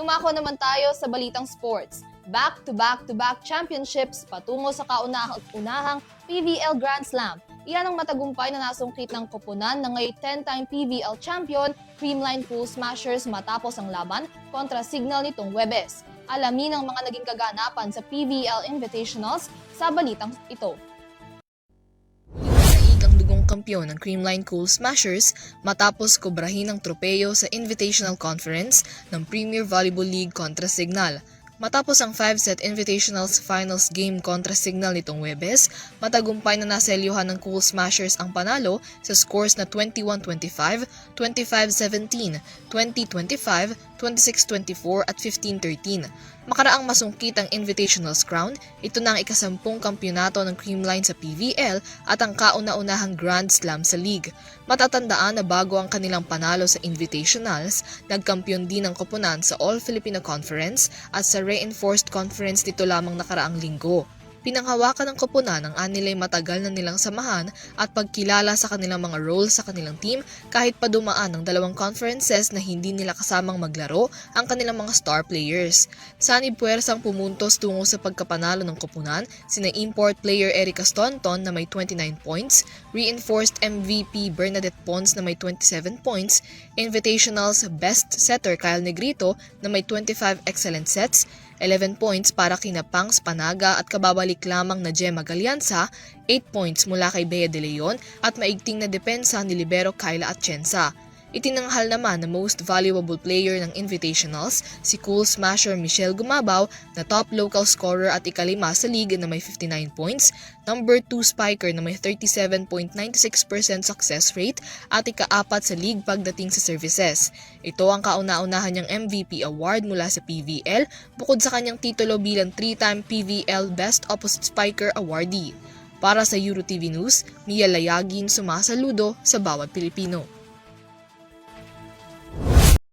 Dumako naman tayo sa balitang sports. Back-to-back-to-back championships patungo sa kaunahang PVL Grand Slam. Iyan ang matagumpay na nasungkit ng koponan ng ngayon 10-time PVL champion Creamline Pool Smashers matapos ang laban kontra Signal nitong Huwebes. Alamin ang mga naging kaganapan sa PVL Invitationals sa balitang ito. Ang dugong kampyon ng Creamline Pool Smashers matapos kobrahin ang tropeyo sa Invitational Conference ng Premier Volleyball League kontra Signal. Matapos ang 5-set Invitationals Finals game kontra Signal nitong Huwebes, matagumpay na naselyuhan ng Cool Smashers ang panalo sa scores na 21-25, 25-17, 20-25, 26-24 at 15-13. Makaraang masungkit ang Invitationals crown, ito na ang ikasampung kampyonato ng Creamline sa PVL at ang kauna-unahang Grand Slam sa league. Matatandaan na bago ang kanilang panalo sa Invitationals, nagkampiyon din ang koponan sa All-Filipino Conference at sa Reinforced Conference nito lamang nakaraang linggo. Pinanghawakan ng koponan ang anilay matagal na nilang samahan at pagkilala sa kanilang mga roles sa kanilang team kahit pa dumaan ng dalawang conferences na hindi nila kasamang maglaro ang kanilang mga star players. Sanib puwersang pumuntos tungo sa pagkapanalo ng koponan sina import player Erica Staunton na may 29 points, reinforced MVP Bernadette Pons na may 27 points, Invitationals best setter Kyle Negrito na may 25 excellent sets, 11 points para kina Pangs Panaga at kababalik lamang na Gemma Galianza, 8 points mula kay Bea De Leon at maigting na depensa ni libero Kyla Atienza. Itinanghal naman na most valuable player ng Invitationals si Cool Smasher Michelle Gumabaw na top local scorer at ikalima sa league na may 59 points, number 2 spiker na may 37.96% success rate at ikaapat sa league pagdating sa services. Ito ang kauna-unahan niyang MVP award mula sa PVL bukod sa kanyang titulo bilang 3-time PVL Best Opposite Spiker awardee. Para sa EuroTV News, Mia Layagin sumasaludo sa bawat Pilipino.